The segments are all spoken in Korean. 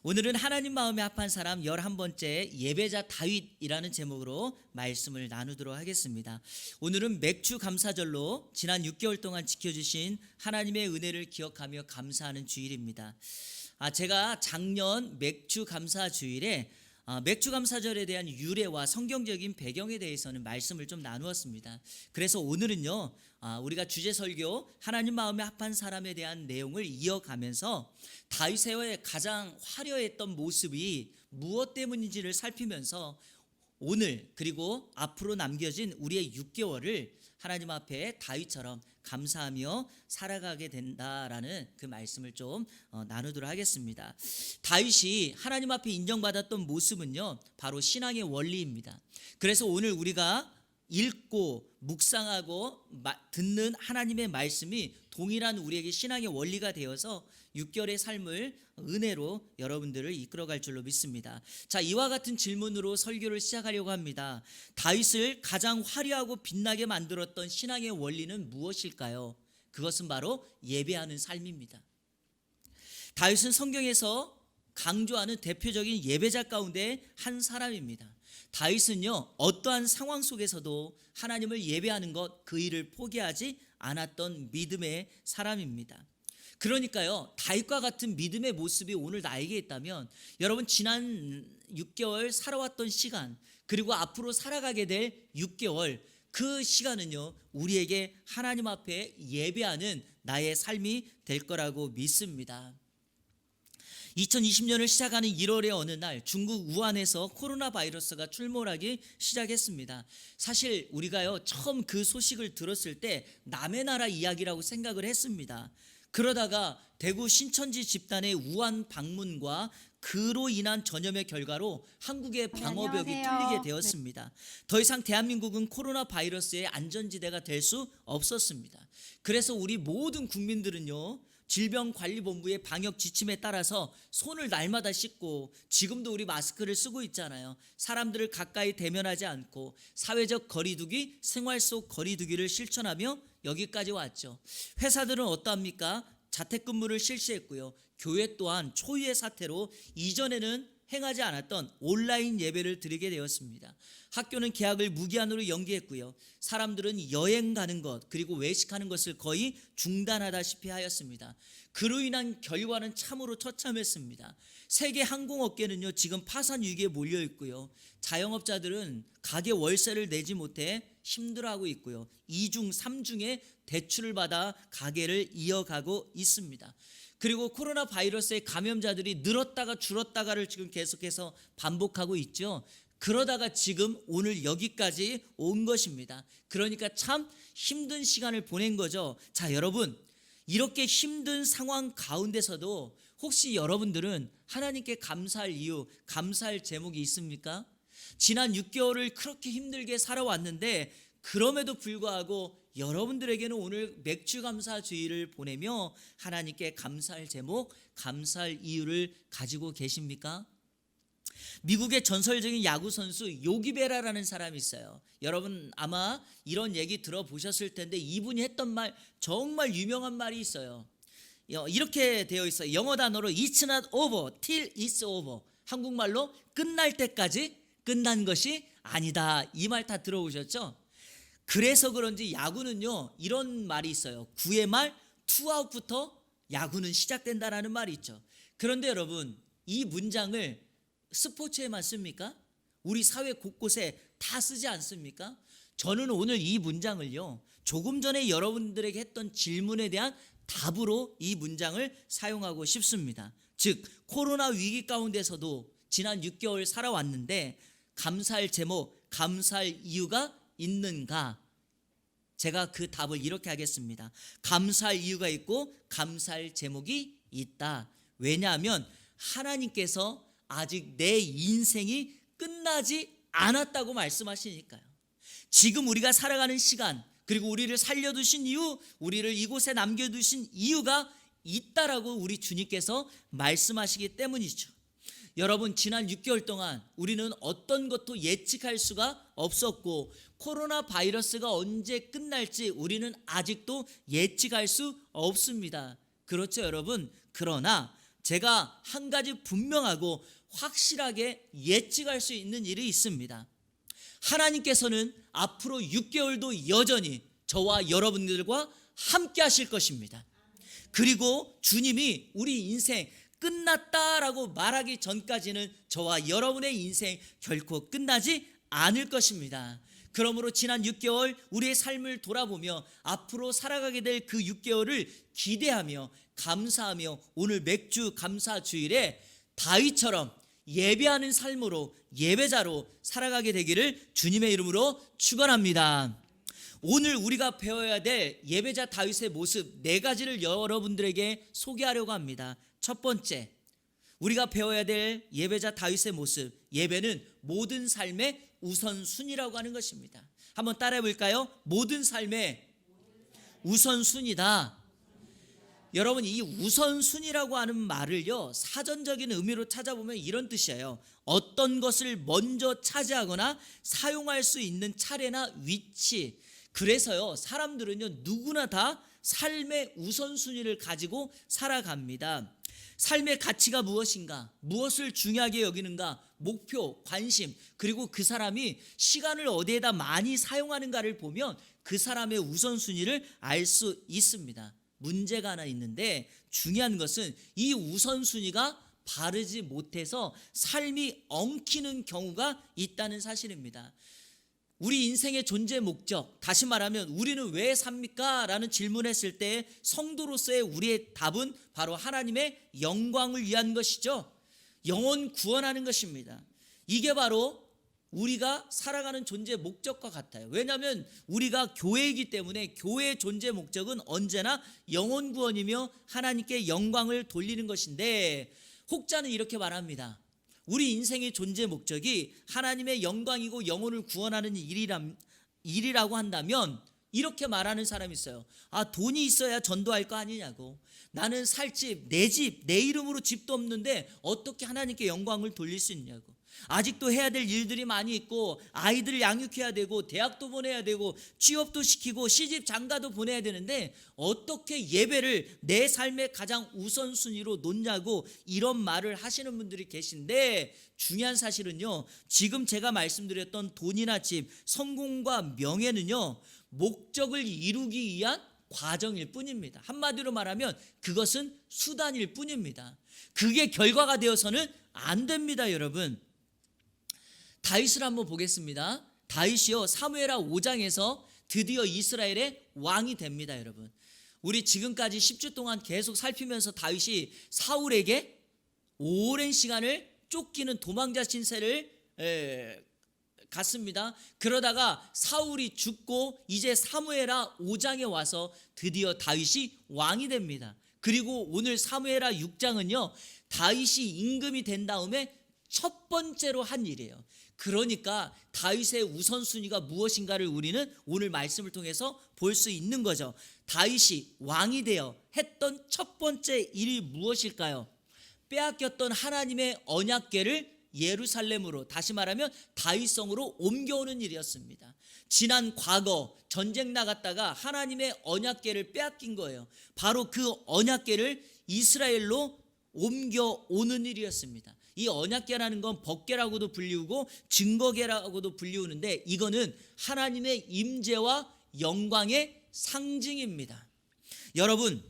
오늘은 하나님 마음에 합한 사람 11번째 예배자 다윗이라는 제목으로 말씀을 나누도록 하겠습니다. 오늘은 맥주 감사절로 지난 6개월 동안 지켜주신 하나님의 은혜를 기억하며 감사하는 주일입니다. 제가 작년 맥주 감사 주일에 맥주 감사절에 대한 유래와 성경적인 배경에 대해서는 말씀을 좀 나누었습니다. 그래서 오늘은요, 우리가 주제 설교 하나님 마음에 합한 사람에 대한 내용을 이어가면서 다윗의 가장 화려했던 모습이 무엇 때문인지를 살피면서 오늘 그리고 앞으로 남겨진 우리의 6개월을 하나님 앞에 다윗처럼 감사하며 살아가게 된다라는 그 말씀을 좀 나누도록 하겠습니다. 다윗이 하나님 앞에 인정받았던 모습은요, 바로 신앙의 원리입니다. 그래서 오늘 우리가 읽고 묵상하고 듣는 하나님의 말씀이 동일한 우리에게 신앙의 원리가 되어서 6개월의 삶을 은혜로 여러분들을 이끌어갈 줄로 믿습니다. 자, 이와 같은 질문으로 설교를 시작하려고 합니다. 다윗을 가장 화려하고 빛나게 만들었던 신앙의 원리는 무엇일까요? 그것은 바로 예배하는 삶입니다. 다윗은 성경에서 강조하는 대표적인 예배자 가운데 한 사람입니다. 다윗은요, 어떠한 상황 속에서도 하나님을 예배하는 것, 그 일을 포기하지 않았던 믿음의 사람입니다. 그러니까요, 다윗과 같은 믿음의 모습이 오늘 나에게 있다면 여러분, 지난 6개월 살아왔던 시간, 그리고 앞으로 살아가게 될 6개월, 그 시간은요, 우리에게 하나님 앞에 예배하는 나의 삶이 될 거라고 믿습니다. 2020년을 시작하는 1월의 어느 날 중국 우한에서 코로나 바이러스가 출몰하기 시작했습니다. 사실 우리가요, 처음 그 소식을 들었을 때 남의 나라 이야기라고 생각을 했습니다. 그러다가 대구 신천지 집단의 우한 방문과 그로 인한 전염의 결과로 한국의 방어벽이 뚫리게 되었습니다. 더 이상 대한민국은 코로나 바이러스의 안전지대가 될 수 없었습니다. 그래서 우리 모든 국민들은요, 질병관리본부의 방역 지침에 따라서 손을 날마다 씻고, 지금도 우리 마스크를 쓰고 있잖아요. 사람들을 가까이 대면하지 않고 사회적 거리두기, 생활 속 거리두기를 실천하며 여기까지 왔죠. 회사들은 어떠합니까? 자택근무를 실시했고요. 교회 또한 초유의 사태로 이전에는 행하지 않았던 온라인 예배를 드리게 되었습니다. 학교는 개학을 무기한으로 연기했고요. 사람들은 여행 가는 것, 그리고 외식하는 것을 거의 중단하다시피 하였습니다. 그로 인한 결과는 참으로 처참했습니다. 세계 항공업계는요, 지금 파산 위기에 몰려 있고요. 자영업자들은 가게 월세를 내지 못해 힘들어하고 있고요. 2중, 3중의 대출을 받아 가게를 이어가고 있습니다. 그리고 코로나 바이러스의 감염자들이 늘었다가 줄었다가를 지금 계속해서 반복하고 있죠. 그러다가 지금 오늘 여기까지 온 것입니다. 그러니까 참 힘든 시간을 보낸 거죠. 자, 여러분, 이렇게 힘든 상황 가운데서도 혹시 여러분들은 하나님께 감사할 이유, 감사할 제목이 있습니까? 지난 6개월을 그렇게 힘들게 살아왔는데 그럼에도 불구하고 여러분들에게는 오늘 맥주 감사 주일을 보내며 하나님께 감사할 제목, 감사할 이유를 가지고 계십니까? 미국의 전설적인 야구 선수 요기베라라는 사람이 있어요. 여러분 아마 이런 얘기 들어보셨을 텐데 이분이 했던 말, 정말 유명한 말이 있어요. 이렇게 되어 있어요. 영어 단어로 It's not over till it's over. 한국말로 끝날 때까지 끝난 것이 아니다. 이 말 다 들어보셨죠? 그래서 그런지 야구는요, 이런 말이 있어요. 9회 말 투아웃부터 야구는 시작된다라는 말이 있죠. 그런데 여러분, 이 문장을 스포츠에만 씁니까? 우리 사회 곳곳에 다 쓰지 않습니까? 저는 오늘 이 문장을요, 조금 전에 여러분들에게 했던 질문에 대한 답으로 이 문장을 사용하고 싶습니다. 즉, 코로나 위기 가운데서도 지난 6개월 살아왔는데 감사할 제목, 감사할 이유가 있는가? 제가 그 답을 이렇게 하겠습니다. 감사할 이유가 있고 감사할 제목이 있다. 왜냐하면 하나님께서 아직 내 인생이 끝나지 않았다고 말씀하시니까요. 지금 우리가 살아가는 시간, 그리고 우리를 살려두신 이유, 우리를 이곳에 남겨두신 이유가 있다라고 우리 주님께서 말씀하시기 때문이죠. 여러분, 지난 6개월 동안 우리는 어떤 것도 예측할 수가 없었고 코로나 바이러스가 언제 끝날지 우리는 아직도 예측할 수 없습니다. 그렇죠, 여러분? 그러나 제가 한 가지 분명하고 확실하게 예측할 수 있는 일이 있습니다. 하나님께서는 앞으로 6개월도 여전히 저와 여러분들과 함께 하실 것입니다. 그리고 주님이 우리 인생 끝났다라고 말하기 전까지는 저와 여러분의 인생 결코 끝나지 않을 것입니다. 그러므로 지난 6개월 우리의 삶을 돌아보며 앞으로 살아가게 될 그 6개월을 기대하며 감사하며 오늘 맥주 감사 주일에 다윗처럼 예배하는 삶으로 예배자로 살아가게 되기를 주님의 이름으로 축원합니다. 오늘 우리가 배워야 될 예배자 다윗의 모습 4가지를 여러분들에게 소개하려고 합니다. 첫 번째, 우리가 배워야 될 예배자 다윗의 모습, 예배는 모든 삶의 우선순위라고 하는 것입니다. 한번 따라해 볼까요? 모든 삶의 우선순위다. 여러분, 이 우선순위라고 하는 말을요, 사전적인 의미로 찾아보면 이런 뜻이에요. 어떤 것을 먼저 차지하거나 사용할 수 있는 차례나 위치. 그래서요, 사람들은요, 누구나 다 삶의 우선순위를 가지고 살아갑니다. 삶의 가치가 무엇인가, 무엇을 중요하게 여기는가, 목표, 관심, 그리고 그 사람이 시간을 어디에다 많이 사용하는가를 보면 그 사람의 우선순위를 알 수 있습니다. 문제가 하나 있는데, 중요한 것은 이 우선순위가 바르지 못해서 삶이 엉키는 경우가 있다는 사실입니다. 우리 인생의 존재 목적, 다시 말하면 우리는 왜 삽니까? 라는 질문했을 때 성도로서의 우리의 답은 바로 하나님의 영광을 위한 것이죠. 영혼 구원하는 것입니다. 이게 바로 우리가 살아가는 존재 목적과 같아요. 왜냐하면 우리가 교회이기 때문에 교회의 존재 목적은 언제나 영혼 구원이며 하나님께 영광을 돌리는 것인데, 혹자는 이렇게 말합니다. 우리 인생의 존재 목적이 하나님의 영광이고 영혼을 구원하는 일이라고 한다면 이렇게 말하는 사람이 있어요. 돈이 있어야 전도할 거 아니냐고. 나는 살 집, 내 집, 내 이름으로 집도 없는데 어떻게 하나님께 영광을 돌릴 수 있냐고. 아직도 해야 될 일들이 많이 있고, 아이들을 양육해야 되고, 대학도 보내야 되고, 취업도 시키고, 시집 장가도 보내야 되는데 어떻게 예배를 내 삶의 가장 우선순위로 놓냐고 이런 말을 하시는 분들이 계신데, 중요한 사실은요, 지금 제가 말씀드렸던 돈이나 집, 성공과 명예는요, 목적을 이루기 위한 과정일 뿐입니다. 한마디로 말하면 그것은 수단일 뿐입니다. 그게 결과가 되어서는 안 됩니다, 여러분. 다윗을 한번 보겠습니다. 다윗이요, 사무엘하 5장에서 드디어 이스라엘의 왕이 됩니다, 여러분. 우리 지금까지 10주 동안 계속 살피면서 다윗이 사울에게 오랜 시간을 쫓기는 도망자 신세를 갔습니다. 그러다가 사울이 죽고 이제 사무엘하 5장에 와서 드디어 다윗이 왕이 됩니다. 그리고 오늘 사무엘하 6장은요, 다윗이 임금이 된 다음에 첫 번째로 한 일이에요. 그러니까 다윗의 우선순위가 무엇인가를 우리는 오늘 말씀을 통해서 볼 수 있는 거죠. 다윗이 왕이 되어 했던 첫 번째 일이 무엇일까요? 빼앗겼던 하나님의 언약궤를 예루살렘으로, 다시 말하면 다윗성으로 옮겨오는 일이었습니다. 지난 과거 전쟁 나갔다가 하나님의 언약궤를 빼앗긴 거예요. 바로 그 언약궤를 이스라엘로 옮겨오는 일이었습니다. 이 언약궤라는 건 법궤라고도 불리우고 증거궤라고도 불리우는데, 이거는 하나님의 임재와 영광의 상징입니다. 여러분,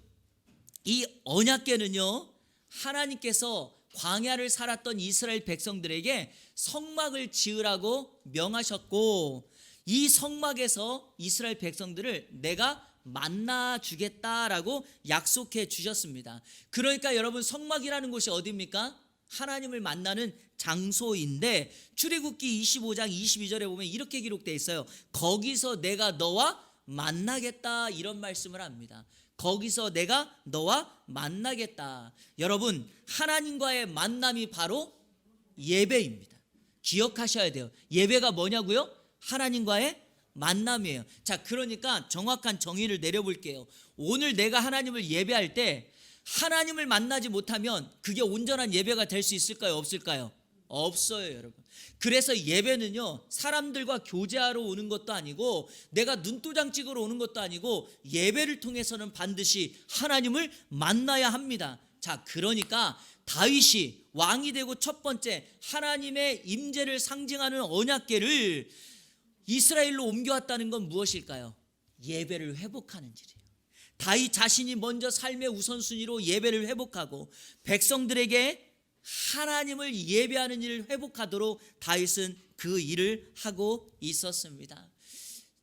이 언약궤는요, 하나님께서 광야를 살았던 이스라엘 백성들에게 성막을 지으라고 명하셨고, 이 성막에서 이스라엘 백성들을 내가 만나 주겠다라고 약속해 주셨습니다. 그러니까 여러분, 성막이라는 곳이 어디입니까? 하나님을 만나는 장소인데, 출애굽기 25장 22절에 보면 이렇게 기록되어 있어요. 거기서 내가 너와 만나겠다, 이런 말씀을 합니다. 거기서 내가 너와 만나겠다. 여러분, 하나님과의 만남이 바로 예배입니다. 기억하셔야 돼요. 예배가 뭐냐고요? 하나님과의 만남이에요. 자, 그러니까 정확한 정의를 내려볼게요. 오늘 내가 하나님을 예배할 때 하나님을 만나지 못하면 그게 온전한 예배가 될 수 있을까요? 없을까요? 없어요, 여러분. 그래서 예배는요, 사람들과 교제하러 오는 것도 아니고 내가 눈도장 찍으러 오는 것도 아니고, 예배를 통해서는 반드시 하나님을 만나야 합니다. 자, 그러니까 다윗이 왕이 되고 첫 번째 하나님의 임재를 상징하는 언약궤를 이스라엘로 옮겨왔다는 건 무엇일까요? 예배를 회복하는 일이에요. 다윗 자신이 먼저 삶의 우선순위로 예배를 회복하고 백성들에게 하나님을 예배하는 일을 회복하도록 다윗은 그 일을 하고 있었습니다.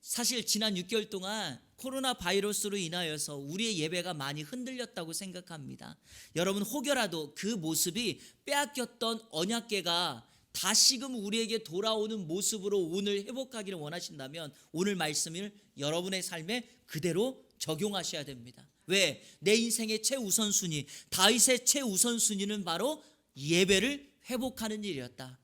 사실 지난 6개월 동안 코로나 바이러스로 인하여서 우리의 예배가 많이 흔들렸다고 생각합니다. 여러분, 혹여라도 그 모습이 빼앗겼던 언약궤가 다시금 우리에게 돌아오는 모습으로 오늘 회복하기를 원하신다면 오늘 말씀을 여러분의 삶에 그대로 적용하셔야 됩니다. 왜? 내 인생의 최우선순위, 다윗의 최우선순위는 바로 예배를 회복하는 일이었다.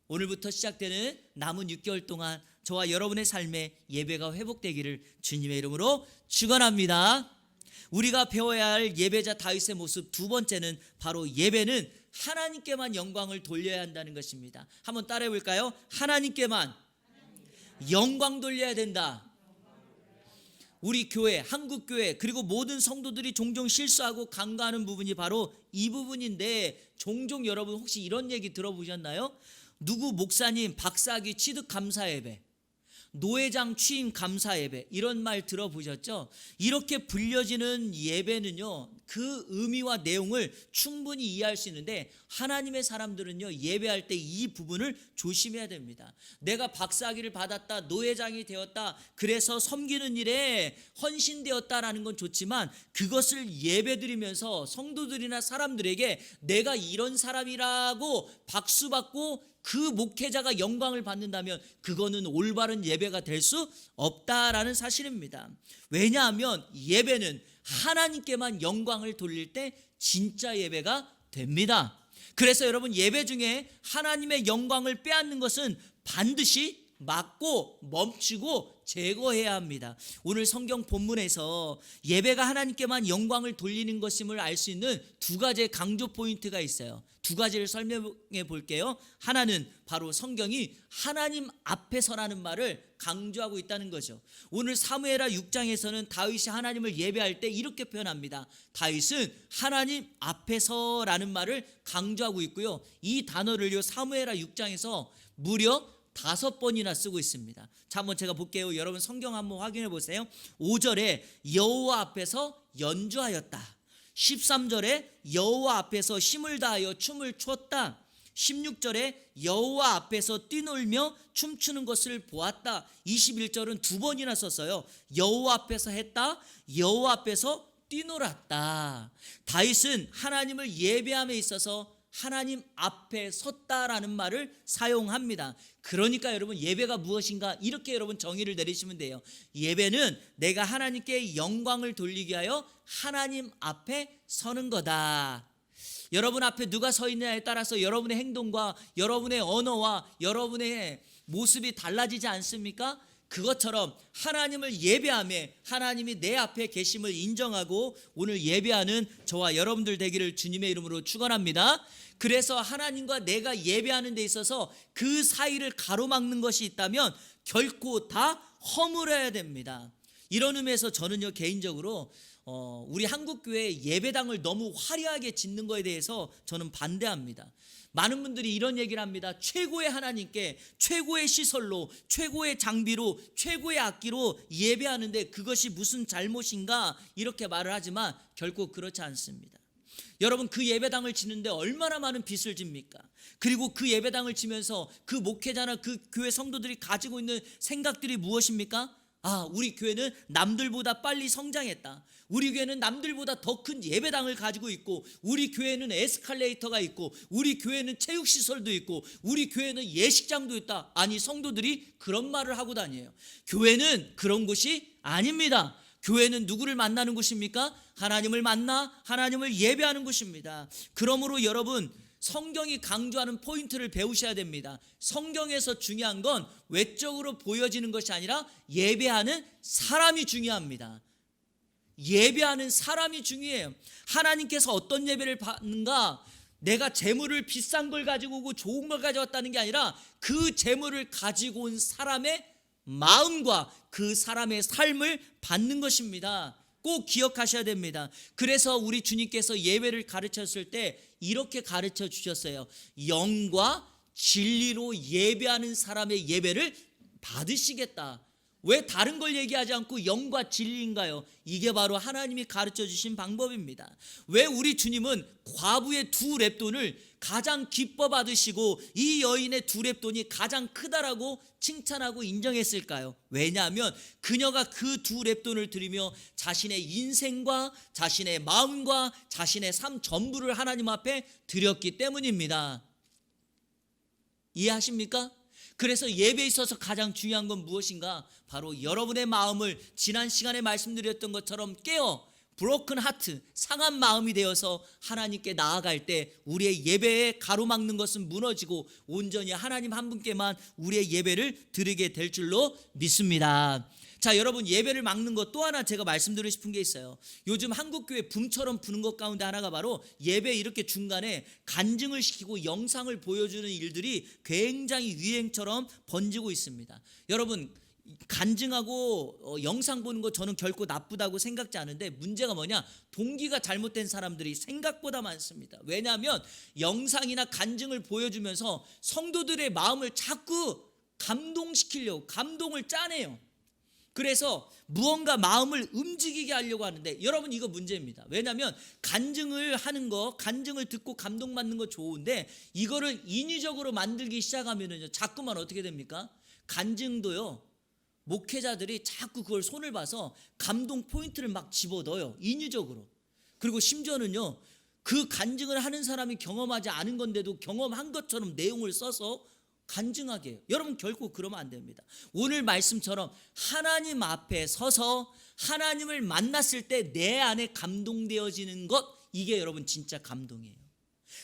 오늘부터 시작되는 남은 6개월 동안 저와 여러분의 삶에 예배가 회복되기를 주님의 이름으로 축원합니다. 우리가 배워야 할 예배자 다윗의 모습 두 번째는 바로 예배는 하나님께만 영광을 돌려야 한다는 것입니다. 한번 따라해 볼까요? 하나님께만 영광 돌려야 된다. 우리 교회, 한국교회 그리고 모든 성도들이 종종 실수하고 간과하는 부분이 바로 이 부분인데, 종종 여러분 혹시 이런 얘기 들어보셨나요? 누구 목사님 박사학위 취득 감사 예배, 노회장 취임 감사 예배, 이런 말 들어보셨죠? 이렇게 불려지는 예배는요, 그 의미와 내용을 충분히 이해할 수 있는데 하나님의 사람들은요, 예배할 때 이 부분을 조심해야 됩니다. 내가 박사학위를 받았다, 노회장이 되었다, 그래서 섬기는 일에 헌신되었다라는 건 좋지만 그것을 예배드리면서 성도들이나 사람들에게 내가 이런 사람이라고 박수받고 그 목회자가 영광을 받는다면 그거는 올바른 예배가 될 수 없다라는 사실입니다. 왜냐하면 예배는 하나님께만 영광을 돌릴 때 진짜 예배가 됩니다. 그래서 여러분, 예배 중에 하나님의 영광을 빼앗는 것은 반드시 막고 멈추고 제거해야 합니다. 오늘 성경 본문에서 예배가 하나님께만 영광을 돌리는 것임을 알 수 있는 두 가지의 강조 포인트가 있어요. 두 가지를 설명해 볼게요. 하나는 바로 성경이 하나님 앞에서라는 말을 강조하고 있다는 거죠. 오늘 사무엘하 6장에서는 다윗이 하나님을 예배할 때 이렇게 표현합니다. 다윗은 하나님 앞에서라는 말을 강조하고 있고요. 이 단어를요, 사무엘하 6장에서 무려 5번이나 쓰고 있습니다. 자, 한번 제가 볼게요. 여러분 성경 한번 확인해 보세요. 5절에 여호와 앞에서 연주하였다. 13절에 여호와 앞에서 힘을 다하여 춤을 췄다. 16절에 여호와 앞에서 뛰놀며 춤추는 것을 보았다. 21절은 2번이나 썼어요. 여호와 앞에서 했다, 여호와 앞에서 뛰놀았다. 다윗은 하나님을 예배함에 있어서 하나님 앞에 섰다라는 말을 사용합니다. 그러니까 여러분, 예배가 무엇인가 이렇게 여러분 정의를 내리시면 돼요. 예배는 내가 하나님께 영광을 돌리게 하여 하나님 앞에 서는 거다. 여러분 앞에 누가 서 있느냐에 따라서 여러분의 행동과 여러분의 언어와 여러분의 모습이 달라지지 않습니까? 그것처럼 하나님을 예배하며 하나님이 내 앞에 계심을 인정하고 오늘 예배하는 저와 여러분들 되기를 주님의 이름으로 축원합니다. 그래서 하나님과 내가 예배하는 데 있어서 그 사이를 가로막는 것이 있다면 결코 다 허물어야 됩니다. 이런 의미에서 저는요, 개인적으로 우리 한국교회 예배당을 너무 화려하게 짓는 거에 대해서 저는 반대합니다. 많은 분들이 이런 얘기를 합니다. 최고의 하나님께 최고의 시설로, 최고의 장비로, 최고의 악기로 예배하는데 그것이 무슨 잘못인가 이렇게 말을 하지만 결코 그렇지 않습니다. 여러분, 그 예배당을 짓는데 얼마나 많은 빚을 집니까? 그리고 그 예배당을 지면서 그 목회자나 그 교회 성도들이 가지고 있는 생각들이 무엇입니까? 우리 교회는 남들보다 빨리 성장했다. 우리 교회는 남들보다 더 큰 예배당을 가지고 있고, 우리 교회는 에스컬레이터가 있고, 우리 교회는 체육시설도 있고, 우리 교회는 예식장도 있다. 아니, 성도들이 그런 말을 하고 다녀요. 교회는 그런 곳이 아닙니다. 교회는 누구를 만나는 곳입니까? 하나님을 만나 하나님을 예배하는 곳입니다. 그러므로 여러분, 성경이 강조하는 포인트를 배우셔야 됩니다. 성경에서 중요한 건 외적으로 보여지는 것이 아니라 예배하는 사람이 중요합니다. 예배하는 사람이 중요해요. 하나님께서 어떤 예배를 받는가? 내가 재물을 비싼 걸 가지고 오고 좋은 걸 가져왔다는 게 아니라 그 재물을 가지고 온 사람의 마음과 그 사람의 삶을 받는 것입니다. 꼭 기억하셔야 됩니다. 그래서 우리 주님께서 예배를 가르쳤을 때 이렇게 가르쳐 주셨어요. 영과 진리로 예배하는 사람의 예배를 받으시겠다. 왜 다른 걸 얘기하지 않고 영과 진리인가요? 이게 바로 하나님이 가르쳐 주신 방법입니다. 왜 우리 주님은 과부의 2렙돈을 가장 기뻐 받으시고 이 여인의 2렙돈이 가장 크다라고 칭찬하고 인정했을까요? 왜냐하면 그녀가 그 2렙돈을 드리며 자신의 인생과 자신의 마음과 자신의 삶 전부를 하나님 앞에 드렸기 때문입니다. 이해하십니까? 그래서 예배에 있어서 가장 중요한 건 무엇인가? 바로 여러분의 마음을 지난 시간에 말씀드렸던 것처럼 깨어 브로큰 하트, 상한 마음이 되어서 하나님께 나아갈 때 우리의 예배에 가로막는 것은 무너지고 온전히 하나님 한 분께만 우리의 예배를 드리게 될 줄로 믿습니다. 자, 여러분, 예배를 막는 것 또 하나 제가 말씀드리고 싶은 게 있어요. 요즘 한국교회 붐처럼 부는 것 가운데 하나가 바로 예배 이렇게 중간에 간증을 시키고 영상을 보여주는 일들이 굉장히 유행처럼 번지고 있습니다. 여러분, 간증하고 영상 보는 거 저는 결코 나쁘다고 생각지 않은데 문제가 뭐냐? 동기가 잘못된 사람들이 생각보다 많습니다. 왜냐하면 영상이나 간증을 보여주면서 성도들의 마음을 자꾸 감동시키려고 감동을 짜내요. 그래서 무언가 마음을 움직이게 하려고 하는데 여러분, 이거 문제입니다. 왜냐하면 간증을 하는 거, 간증을 듣고 감동받는 거 좋은데 이거를 인위적으로 만들기 시작하면은요, 자꾸만 어떻게 됩니까? 간증도요, 목회자들이 자꾸 그걸 손을 봐서 감동 포인트를 막 집어넣어요, 인위적으로. 그리고 심지어는요, 그 간증을 하는 사람이 경험하지 않은 건데도 경험한 것처럼 내용을 써서 간증하게 해요. 여러분, 결코 그러면 안 됩니다. 오늘 말씀처럼 하나님 앞에 서서 하나님을 만났을 때 내 안에 감동되어지는 것, 이게 여러분 진짜 감동이에요.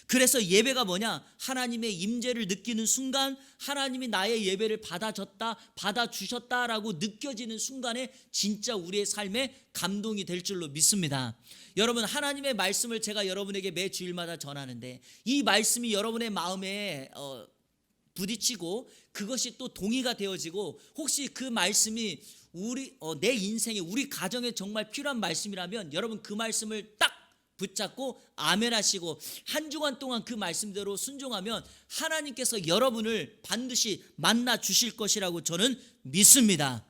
그래서 예배가 뭐냐? 하나님의 임재를 느끼는 순간, 하나님이 나의 예배를 받아주셨다라고 느껴지는 순간에 진짜 우리의 삶에 감동이 될 줄로 믿습니다. 여러분, 하나님의 말씀을 제가 여러분에게 매 주일마다 전하는데 이 말씀이 여러분의 마음에 부딪히고 그것이 또 동의가 되어지고 혹시 그 말씀이 내 인생에, 우리 가정에 정말 필요한 말씀이라면 여러분 그 말씀을 딱 붙잡고 아멘 하시고 한 주간 동안 그 말씀대로 순종하면 하나님께서 여러분을 반드시 만나 주실 것이라고 저는 믿습니다.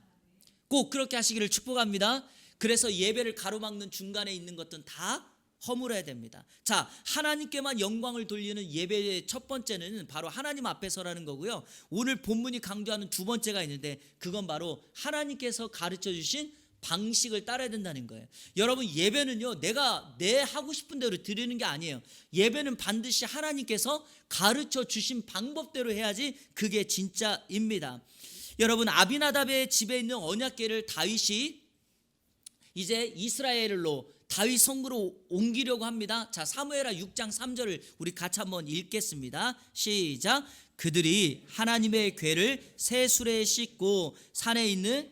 꼭 그렇게 하시기를 축복합니다. 그래서 예배를 가로막는 중간에 있는 것들은 다 허물어야 됩니다. 자, 하나님께만 영광을 돌리는 예배의 첫 번째는 바로 하나님 앞에서라는 거고요. 오늘 본문이 강조하는 두 번째가 있는데 그건 바로 하나님께서 가르쳐 주신 방식을 따라야 된다는 거예요. 여러분, 예배는요, 내가 내 하고 싶은 대로 드리는 게 아니에요. 예배는 반드시 하나님께서 가르쳐 주신 방법대로 해야지 그게 진짜입니다. 여러분, 아비나답의 집에 있는 언약궤를 다윗이 이제 이스라엘로 다윗 성으로 옮기려고 합니다. 자, 사무엘하 6장 3절을 우리 같이 한번 읽겠습니다. 시작. 그들이 하나님의 궤를 새 수레에 싣고 산에 있는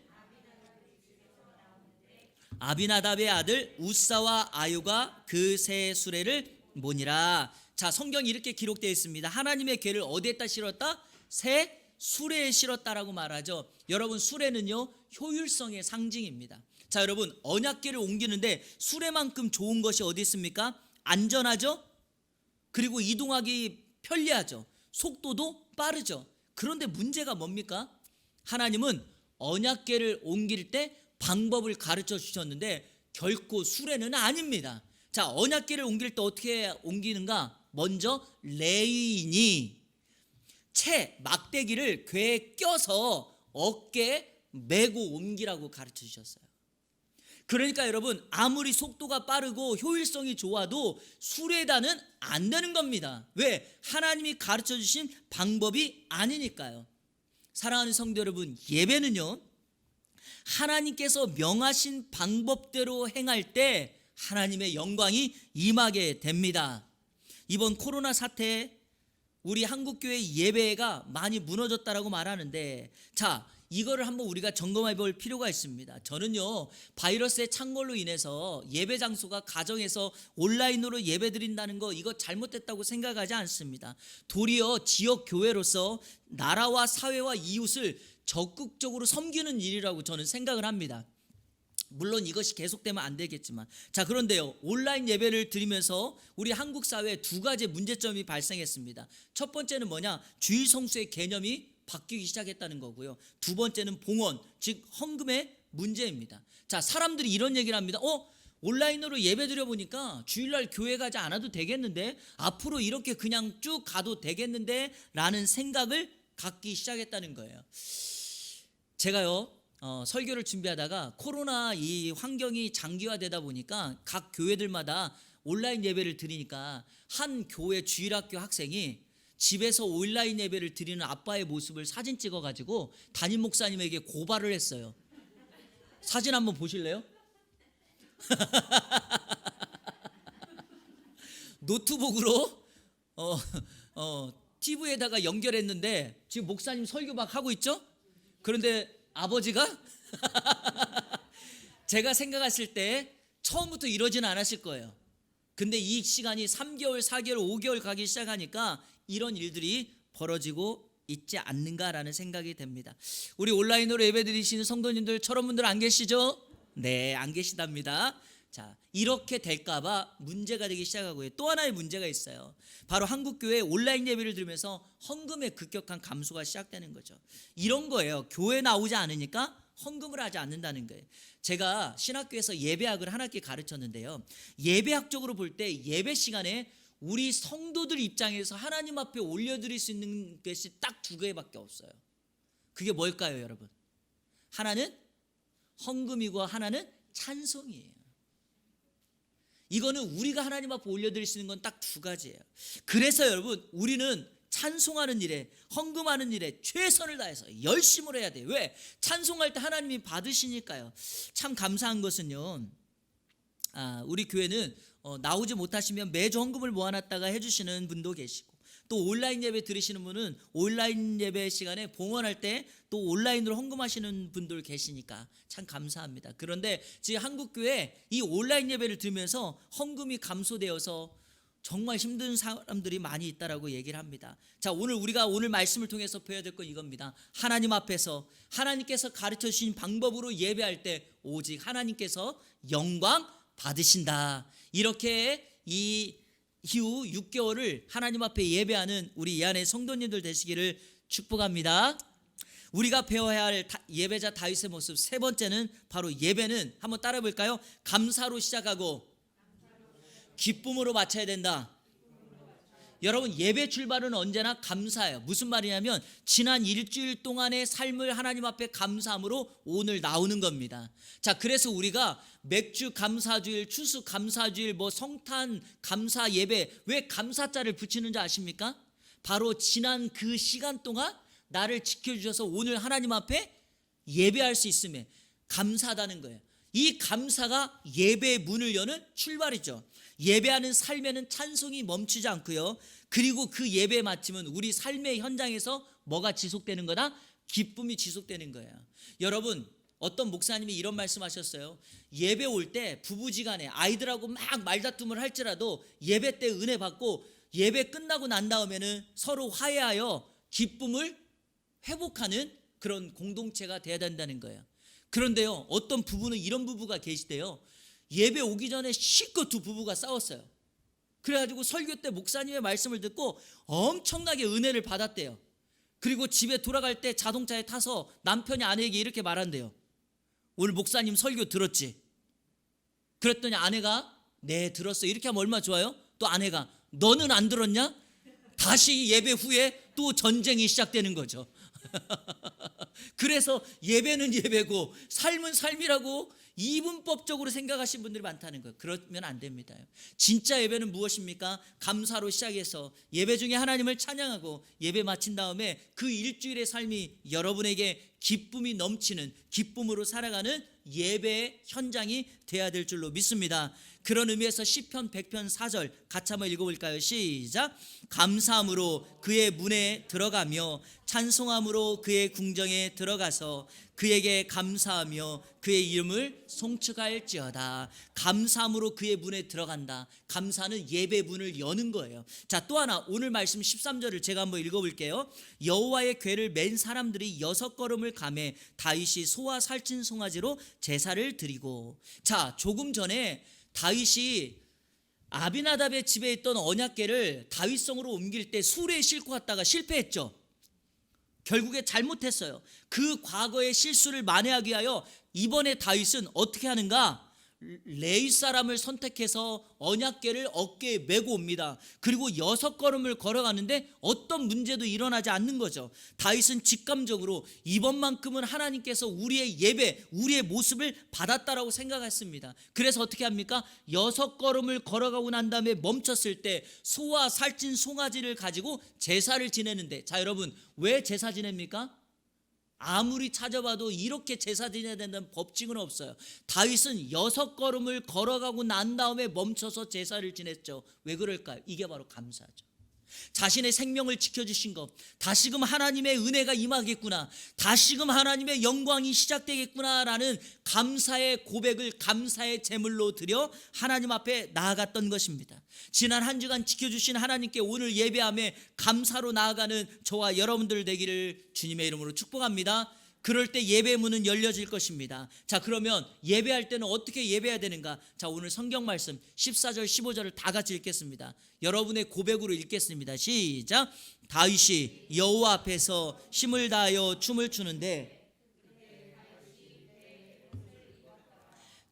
아비나답의 아들 우사와 아유가 그 새 수레를 모니라. 자, 성경이 이렇게 기록되어 있습니다. 하나님의 궤를 어디에다 실었다? 새 수레에 실었다라고 말하죠. 여러분, 수레는요, 효율성의 상징입니다. 자, 여러분, 언약궤를 옮기는데 수레만큼 좋은 것이 어디 있습니까? 안전하죠? 그리고 이동하기 편리하죠. 속도도 빠르죠. 그런데 문제가 뭡니까? 하나님은 언약궤를 옮길 때 방법을 가르쳐 주셨는데 결코 수레는 아닙니다. 자, 언약궤를 옮길 때 어떻게 옮기는가? 먼저 레위인이 막대기를 궤에 껴서 어깨에 메고 옮기라고 가르쳐 주셨어요. 그러니까 여러분, 아무리 속도가 빠르고 효율성이 좋아도 수레단은 안 되는 겁니다. 왜? 하나님이 가르쳐 주신 방법이 아니니까요. 사랑하는 성도 여러분, 예배는요, 하나님께서 명하신 방법대로 행할 때 하나님의 영광이 임하게 됩니다. 이번 코로나 사태에 우리 한국교회 예배가 많이 무너졌다라고 말하는데, 자, 이거를 한번 우리가 점검해 볼 필요가 있습니다. 저는요, 바이러스의 창궐로 인해서 예배 장소가 가정에서 온라인으로 예배 드린다는 거, 이거 잘못됐다고 생각하지 않습니다. 도리어 지역 교회로서 나라와 사회와 이웃을 적극적으로 섬기는 일이라고 저는 생각을 합니다. 물론 이것이 계속되면 안 되겠지만, 자, 그런데요, 온라인 예배를 드리면서 우리 한국 사회에 두 가지 문제점이 발생했습니다. 첫 번째는 뭐냐? 주일 성수의 개념이 바뀌기 시작했다는 거고요. 두 번째는 봉헌, 즉 헌금의 문제입니다. 자, 사람들이 이런 얘기를 합니다. 온라인으로 예배 드려 보니까 주일날 교회 가지 않아도 되겠는데, 앞으로 이렇게 그냥 쭉 가도 되겠는데 라는 생각을 갖기 시작했다는 거예요. 제가요, 설교를 준비하다가 코로나 이 환경이 장기화되다 보니까 각 교회들마다 온라인 예배를 드리니까 한 교회 주일학교 학생이 집에서 온라인 예배를 드리는 아빠의 모습을 사진 찍어가지고 담임 목사님에게 고발을 했어요. 사진 한번 보실래요? 노트북으로 TV에다가 연결했는데 지금 목사님 설교 막 하고 있죠? 그런데 아버지가 제가 생각했을 때 처음부터 이러지는 않았을 거예요. 근데 이 시간이 3개월, 4개월, 5개월 가기 시작하니까 이런 일들이 벌어지고 있지 않는가라는 생각이 됩니다. 우리 온라인으로 예배드리시는 성도님들, 저런 분들 안 계시죠? 네, 안 계시답니다. 자, 이렇게 될까봐 문제가 되기 시작하고요. 또 하나의 문제가 있어요. 바로 한국교회 온라인 예배를 들으면서 헌금의 급격한 감소가 시작되는 거죠. 이런 거예요. 교회 나오지 않으니까 헌금을 하지 않는다는 거예요. 제가 신학교에서 예배학을 한 학기 가르쳤는데요, 예배학적으로 볼 때 예배 시간에 우리 성도들 입장에서 하나님 앞에 올려드릴 수 있는 것이 딱 두 개밖에 없어요. 그게 뭘까요, 여러분? 하나는 헌금이고 하나는 찬송이에요. 이거는 우리가 하나님 앞에 올려드릴 수 있는 건 딱 두 가지예요. 그래서 여러분, 우리는 찬송하는 일에, 헌금하는 일에 최선을 다해서 열심을 해야 돼요. 왜? 찬송할 때 하나님이 받으시니까요. 참 감사한 것은요, 우리 교회는 나오지 못하시면 매주 헌금을 모아놨다가 해주시는 분도 계시고, 또 온라인 예배 들으시는 분은 온라인 예배 시간에 봉헌할 때 또 온라인으로 헌금하시는 분들 계시니까 참 감사합니다. 그런데 지금 한국교회 이 온라인 예배를 들으면서 헌금이 감소되어서 정말 힘든 사람들이 많이 있다라고 얘기를 합니다. 자, 우리가 오늘 말씀을 통해서 배워야 될 건 이겁니다. 하나님 앞에서 하나님께서 가르쳐 주신 방법으로 예배할 때 오직 하나님께서 영광 받으신다. 이렇게 이 이후 6개월을 하나님 앞에 예배하는 우리 이 안에 성도님들 되시기를 축복합니다. 우리가 배워야 할 예배자 다윗의 모습, 세 번째는 바로 예배는 한번 따라 볼까요? 감사로 시작하고 기쁨으로 마쳐야 된다. 여러분, 예배 출발은 언제나 감사예요. 무슨 말이냐면 지난 일주일 동안의 삶을 하나님 앞에 감사함으로 오늘 나오는 겁니다. 자, 그래서 우리가 맥주 감사주일, 추수 감사주일, 성탄 감사 예배, 왜 감사자를 붙이는지 아십니까? 바로 지난 그 시간 동안 나를 지켜주셔서 오늘 하나님 앞에 예배할 수 있음에 감사하다는 거예요. 이 감사가 예배의 문을 여는 출발이죠. 예배하는 삶에는 찬송이 멈추지 않고요, 그리고 그 예배에 마치면 우리 삶의 현장에서 뭐가 지속되는 거다? 기쁨이 지속되는 거예요. 여러분, 어떤 목사님이 이런 말씀하셨어요. 예배 올 때 부부지간에 아이들하고 막 말다툼을 할지라도 예배 때 은혜 받고 예배 끝나고 난 다음에는 서로 화해하여 기쁨을 회복하는 그런 공동체가 돼야 된다는 거예요. 그런데요, 어떤 부부는 이런 부부가 계시대요. 예배 오기 전에 실컷 두 부부가 싸웠어요. 그래가지고 설교 때 목사님의 말씀을 듣고 엄청나게 은혜를 받았대요. 그리고 집에 돌아갈 때 자동차에 타서 남편이 아내에게 이렇게 말한대요. 오늘 목사님 설교 들었지? 그랬더니 아내가 네, 들었어. 이렇게 하면 얼마나 좋아요? 또 아내가 너는 안 들었냐? 다시 예배 후에 또 전쟁이 시작되는 거죠. 그래서 예배는 예배고 삶은 삶이라고 이분법적으로 생각하시는 분들이 많다는 거예요. 그러면 안 됩니다. 진짜 예배는 무엇입니까? 감사로 시작해서 예배 중에 하나님을 찬양하고 예배 마친 다음에 그 일주일의 삶이 여러분에게 기쁨이 넘치는, 기쁨으로 살아가는 예배의 현장이 돼야 될 줄로 믿습니다. 그런 의미에서 시편 100편 4절 같이 한번 읽어볼까요? 시작. 감사함으로 그의 문에 들어가며 찬송함으로 그의 궁정에 들어가서 그에게 감사하며 그의 이름을 송축할지어다. 감사함으로 그의 문에 들어간다. 감사는 예배 문을 여는 거예요. 자, 또 하나 오늘 말씀 13절을 제가 한번 읽어볼게요. 여호와의 궤를 맨 사람들이 6걸음을 가매 다윗이 소와 살찐 송아지로 제사를 드리고. 자, 조금 전에 다윗이 아비나답의 집에 있던 언약궤를 다윗성으로 옮길 때 수레에 싣고 갔다가 실패했죠. 결국에 잘못했어요. 그 과거의 실수를 만회하기 위하여 이번에 다윗은 어떻게 하는가? 레위 사람을 선택해서 언약궤를 어깨에 메고 옵니다. 그리고 6걸음을 걸어가는데 어떤 문제도 일어나지 않는 거죠. 다윗은 직감적으로 이번만큼은 하나님께서 우리의 예배, 우리의 모습을 받았다라고 생각했습니다. 그래서 어떻게 합니까? 6걸음을 걸어가고 난 다음에 멈췄을 때 소와 살찐 송아지를 가지고 제사를 지내는데, 자 여러분, 왜 제사 지냅니까? 아무리 찾아봐도 이렇게 제사 지내야 된다는 법칙은 없어요. 다윗은 6걸음을 걸어가고 난 다음에 멈춰서 제사를 지냈죠. 왜 그럴까요? 이게 바로 감사죠. 자신의 생명을 지켜주신 것, 다시금 하나님의 은혜가 임하겠구나, 다시금 하나님의 영광이 시작되겠구나라는 감사의 고백을 감사의 제물로 드려 하나님 앞에 나아갔던 것입니다. 지난 한 주간 지켜주신 하나님께 오늘 예배함에 감사로 나아가는 저와 여러분들 되기를 주님의 이름으로 축복합니다. 그럴 때 예배 문은 열려질 것입니다. 자, 그러면 예배할 때는 어떻게 예배해야 되는가? 자, 오늘 성경 말씀 14절 15절을 다 같이 읽겠습니다. 여러분의 고백으로 읽겠습니다. 시작. 다윗이 여호와 앞에서 힘을 다하여 춤을 추는데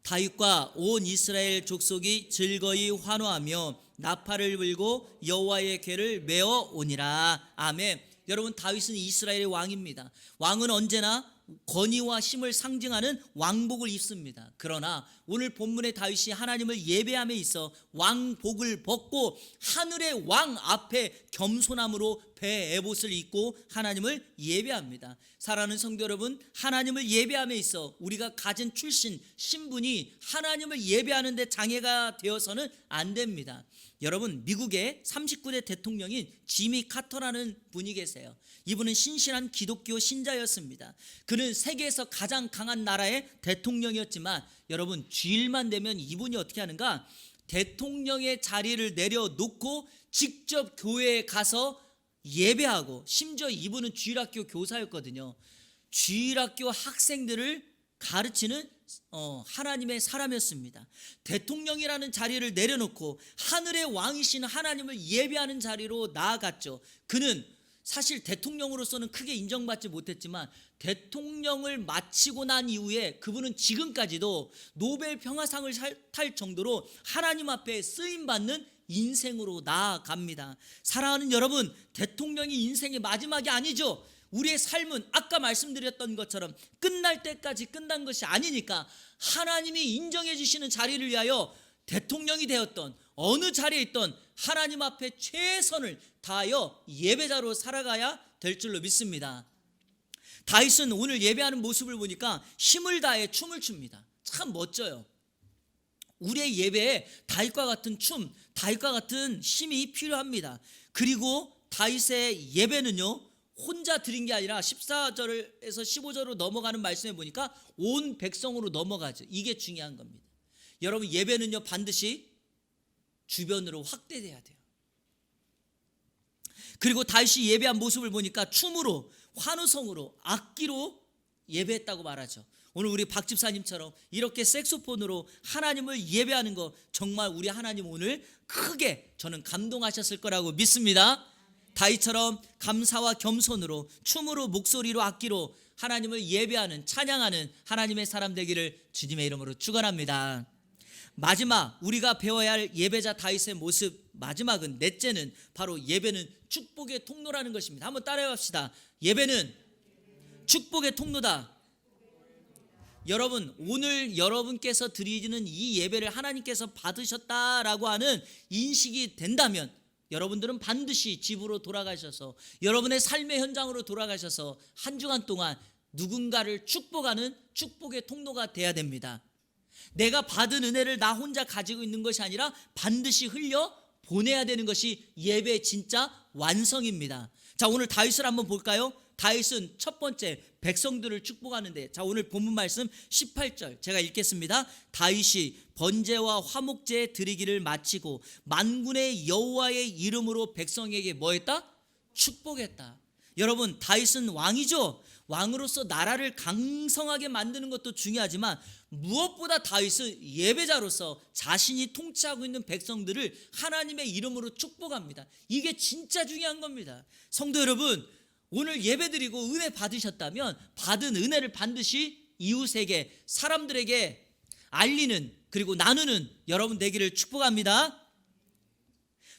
다윗과 온 이스라엘 족속이 즐거이 환호하며 나팔을 불고 여호와의 궤를 메어 오니라. 아멘. 여러분, 다윗은 이스라엘의 왕입니다. 왕은 언제나 권위와 힘을 상징하는 왕복을 입습니다. 그러나 오늘 본문의 다윗이 하나님을 예배함에 있어 왕복을 벗고 하늘의 왕 앞에 겸손함으로 배 에봇을 입고 하나님을 예배합니다. 사랑하는 성도 여러분, 하나님을 예배함에 있어 우리가 가진 출신, 신분이 하나님을 예배하는 데 장애가 되어서는 안 됩니다. 여러분, 미국의 39대 대통령인 지미 카터라는 분이 계세요. 이분은 신실한 기독교 신자였습니다. 그는 세계에서 가장 강한 나라의 대통령이었지만 여러분, 주일만 되면 이분이 어떻게 하는가? 대통령의 자리를 내려놓고 직접 교회에 가서 예배하고, 심지어 이분은 주일학교 교사였거든요. 주일학교 학생들을 가르치는 하나님의 사람이었습니다. 대통령이라는 자리를 내려놓고 하늘의 왕이신 하나님을 예배하는 자리로 나아갔죠. 그는 사실 대통령으로서는 크게 인정받지 못했지만 대통령을 마치고 난 이후에 그분은 지금까지도 노벨 평화상을 탈 정도로 하나님 앞에 쓰임받는 인생으로 나아갑니다. 사랑하는 여러분, 대통령이 인생의 마지막이 아니죠. 우리의 삶은 아까 말씀드렸던 것처럼 끝날 때까지 끝난 것이 아니니까 하나님이 인정해 주시는 자리를 위하여 대통령이 되었던 어느 자리에 있던 하나님 앞에 최선을 다하여 예배자로 살아가야 될 줄로 믿습니다. 다윗은 오늘 예배하는 모습을 보니까 힘을 다해 춤을 춥니다. 참 멋져요. 우리의 예배에 다윗과 같은 춤, 다윗과 같은 힘이 필요합니다. 그리고 다윗의 예배는요, 혼자 드린 게 아니라 14절에서 15절로 넘어가는 말씀에 보니까 온 백성으로 넘어가죠. 이게 중요한 겁니다. 여러분, 예배는요 반드시 주변으로 확대돼야 돼요. 그리고 다윗이 예배한 모습을 보니까 춤으로, 환호성으로, 악기로 예배했다고 말하죠. 오늘 우리 박 집사님처럼 이렇게 색소폰으로 하나님을 예배하는 거, 정말 우리 하나님 오늘 크게 저는 감동하셨을 거라고 믿습니다. 다윗처럼 감사와 겸손으로, 춤으로, 목소리로, 악기로 하나님을 예배하는, 찬양하는 하나님의 사람 되기를 주님의 이름으로 축원합니다. 마지막 우리가 배워야 할 예배자 다윗의 모습, 마지막은, 넷째는 바로 예배는 축복의 통로라는 것입니다. 한번 따라해 봅시다. 예배는 축복의 통로다. 여러분, 오늘 여러분께서 드리는 이 예배를 하나님께서 받으셨다라고 하는 인식이 된다면 여러분들은 반드시 집으로 돌아가셔서, 여러분의 삶의 현장으로 돌아가셔서 한 주간 동안 누군가를 축복하는 축복의 통로가 돼야 됩니다. 내가 받은 은혜를 나 혼자 가지고 있는 것이 아니라 반드시 흘려 보내야 되는 것이 예배의 진짜 완성입니다. 자, 오늘 다윗을 한번 볼까요? 다윗은 첫 번째 백성들을 축복하는데, 자, 오늘 본문 말씀 18절 제가 읽겠습니다. 다윗이 번제와 화목제 드리기를 마치고 만군의 여호와의 이름으로 백성에게 뭐 했다? 축복했다. 여러분, 다윗은 왕이죠. 왕으로서 나라를 강성하게 만드는 것도 중요하지만 무엇보다 다윗은 예배자로서 자신이 통치하고 있는 백성들을 하나님의 이름으로 축복합니다. 이게 진짜 중요한 겁니다. 성도 여러분, 오늘 예배드리고 은혜 받으셨다면 받은 은혜를 반드시 이웃에게, 사람들에게 알리는, 그리고 나누는 여러분 되기를 축복합니다.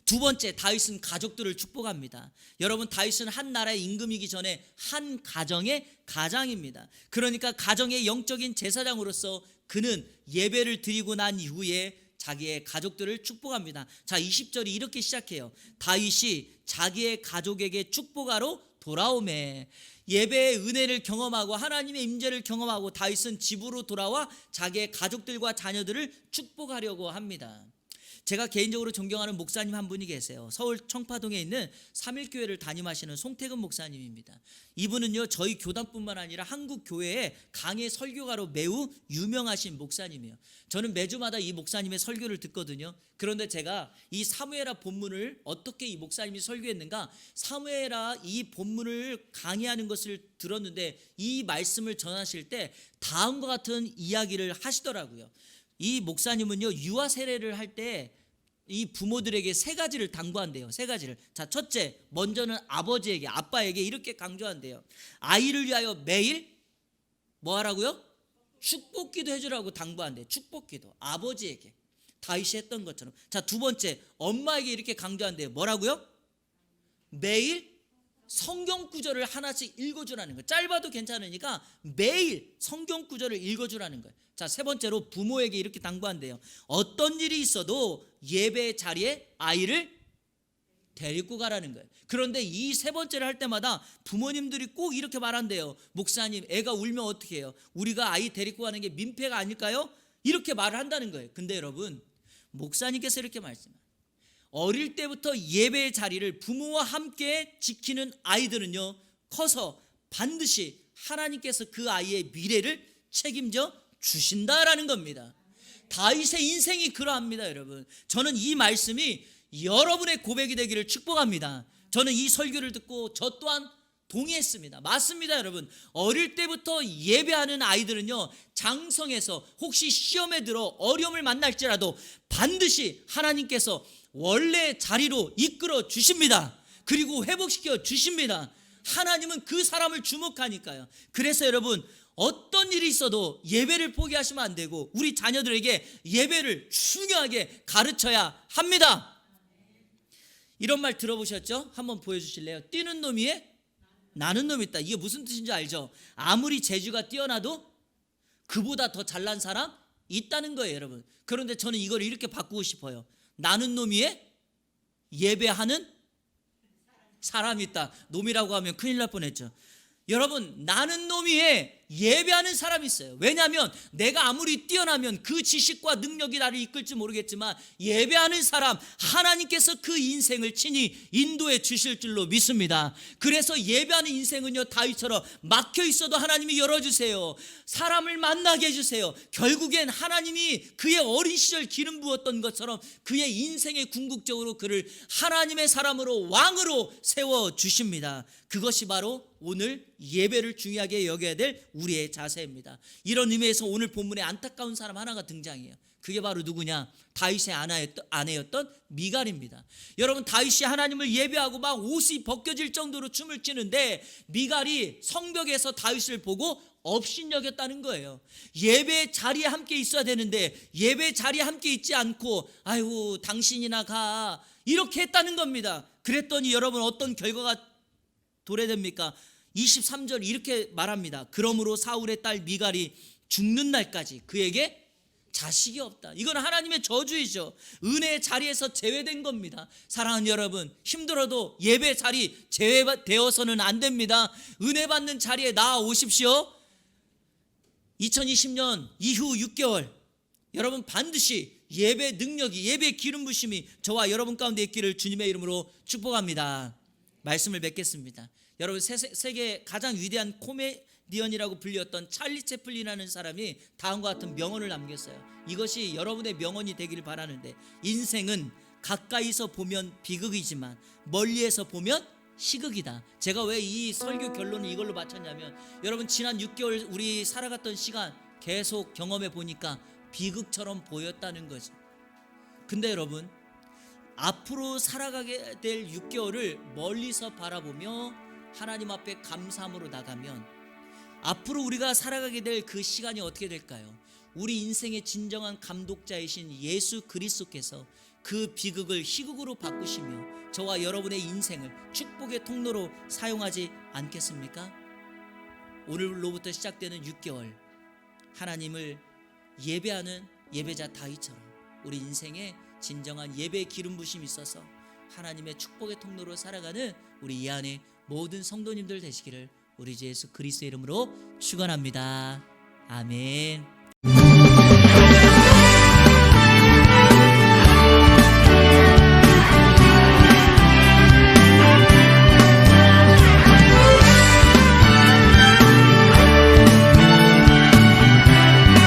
두 번째, 다윗은 가족들을 축복합니다. 여러분, 다윗은 한 나라의 임금이기 전에 한 가정의 가장입니다. 그러니까 가정의 영적인 제사장으로서 그는 예배를 드리고 난 이후에 자기의 가족들을 축복합니다. 자, 20절이 이렇게 시작해요. 다윗이 자기의 가족에게 축복하러 돌아오매. 예배의 은혜를 경험하고 하나님의 임재를 경험하고 다윗은 집으로 돌아와 자기의 가족들과 자녀들을 축복하려고 합니다. 제가 개인적으로 존경하는 목사님 한 분이 계세요. 서울 청파동에 있는 삼일교회를 담임하시는 송태근 목사님입니다. 이분은요, 저희 교단뿐만 아니라 한국 교회의 강해 설교가로 매우 유명하신 목사님이에요. 저는 매주마다 이 목사님의 설교를 듣거든요. 그런데 제가 이 사무엘하 본문을 어떻게 이 목사님이 설교했는가, 사무엘하 이 본문을 강의하는 것을 들었는데 이 말씀을 전하실 때 다음과 같은 이야기를 하시더라고요. 이 목사님은요, 유아 세례를 할 때 이 부모들에게 세 가지를 당부한대요. 세 가지를. 자, 첫째, 먼저는 아버지에게, 아빠에게 이렇게 강조한대요. 아이를 위하여 매일 뭐 하라고요? 축복기도 해주라고 당부한대요. 축복기도. 아버지에게. 다윗이 했던 것처럼. 자, 두 번째, 엄마에게 이렇게 강조한대요. 뭐라고요? 매일 성경 구절을 하나씩 읽어주라는 거예요. 짧아도 괜찮으니까 매일 성경 구절을 읽어주라는 거예요. 자, 세 번째로 부모에게 이렇게 당부한대요. 어떤 일이 있어도 예배 자리에 아이를 데리고 가라는 거예요. 그런데 이 세 번째를 할 때마다 부모님들이 꼭 이렇게 말한대요. 목사님, 애가 울면 어떻게 해요? 우리가 아이 데리고 가는 게 민폐가 아닐까요? 이렇게 말을 한다는 거예요. 근데 여러분, 목사님께서 이렇게 말씀해요. 어릴 때부터 예배의 자리를 부모와 함께 지키는 아이들은요, 커서 반드시 하나님께서 그 아이의 미래를 책임져 주신다라는 겁니다. 다윗의 인생이 그러합니다. 여러분, 저는 이 말씀이 여러분의 고백이 되기를 축복합니다. 저는 이 설교를 듣고 저 또한 동의했습니다. 맞습니다. 여러분, 어릴 때부터 예배하는 아이들은요, 장성해서 혹시 시험에 들어 어려움을 만날지라도 반드시 하나님께서 원래 자리로 이끌어 주십니다. 그리고 회복시켜 주십니다. 하나님은 그 사람을 주목하니까요. 그래서 여러분, 어떤 일이 있어도 예배를 포기하시면 안 되고 우리 자녀들에게 예배를 중요하게 가르쳐야 합니다. 이런 말 들어보셨죠? 한번 보여주실래요? 뛰는 놈 위에 나는 놈이 있다. 이게 무슨 뜻인지 알죠? 아무리 재주가 뛰어나도 그보다 더 잘난 사람 있다는 거예요, 여러분. 그런데 저는 이걸 이렇게 바꾸고 싶어요. 나는 놈 위에 예배하는 사람이 있다. 놈이라고 하면 큰일 날 뻔했죠. 여러분, 나는 놈 위에 예배하는 사람이 있어요. 왜냐하면 내가 아무리 뛰어나면 그 지식과 능력이 나를 이끌지 모르겠지만 예배하는 사람, 하나님께서 그 인생을 친히 인도해 주실 줄로 믿습니다. 그래서 예배하는 인생은요, 다윗처럼 막혀 있어도 하나님이 열어주세요. 사람을 만나게 해주세요. 결국엔 하나님이 그의 어린 시절 기름 부었던 것처럼 그의 인생의 궁극적으로 그를 하나님의 사람으로, 왕으로 세워주십니다. 그것이 바로 오늘 예배를 중요하게 여겨야 될 우리의 자세입니다. 이런 의미에서 오늘 본문에 안타까운 사람 하나가 등장해요. 그게 바로 누구냐? 다윗의 아내였던 미갈입니다. 여러분, 다윗이 하나님을 예배하고 막 옷이 벗겨질 정도로 춤을 추는데 미갈이 성벽에서 다윗을 보고 업신여겼다는 거예요. 예배 자리에 함께 있어야 되는데 예배 자리에 함께 있지 않고 아이고 당신이나 가, 이렇게 했다는 겁니다. 그랬더니 여러분, 어떤 결과가 도래됩니까? 23절 이렇게 말합니다. 그러므로 사울의 딸 미갈이 죽는 날까지 그에게 자식이 없다. 이건 하나님의 저주이죠. 은혜의 자리에서 제외된 겁니다. 사랑하는 여러분, 힘들어도 예배 자리 제외되어서는 안 됩니다. 은혜 받는 자리에 나아오십시오. 2020년 이후 6개월 여러분 반드시 예배 능력이, 예배 기름 부심이 저와 여러분 가운데 있기를 주님의 이름으로 축복합니다. 말씀을 맺겠습니다. 여러분, 세계 가장 위대한 코미디언이라고 불렸던 찰리 채플린이라는 사람이 다음과 같은 명언을 남겼어요. 이것이 여러분의 명언이 되기를 바라는데, 인생은 가까이서 보면 비극이지만 멀리에서 보면 희극이다. 제가 왜 이 설교 결론을 이걸로 맞췄냐면, 여러분 지난 6개월 우리 살아갔던 시간 계속 경험해 보니까 비극처럼 보였다는 거죠. 근데 여러분, 앞으로 살아가게 될 6개월을 멀리서 바라보며 하나님 앞에 감사함으로 나가면 앞으로 우리가 살아가게 될 그 시간이 어떻게 될까요? 우리 인생의 진정한 감독자이신 예수 그리스도께서 그 비극을 희극으로 바꾸시며 저와 여러분의 인생을 축복의 통로로 사용하지 않겠습니까? 오늘로부터 시작되는 6개월, 하나님을 예배하는 예배자 다윗처럼 우리 인생에 진정한 예배의 기름 부심이 있어서 하나님의 축복의 통로로 살아가는 우리 이 안에 모든 성도님들 되시기를 우리 주 예수 그리스도의 이름으로 축원합니다. 아멘.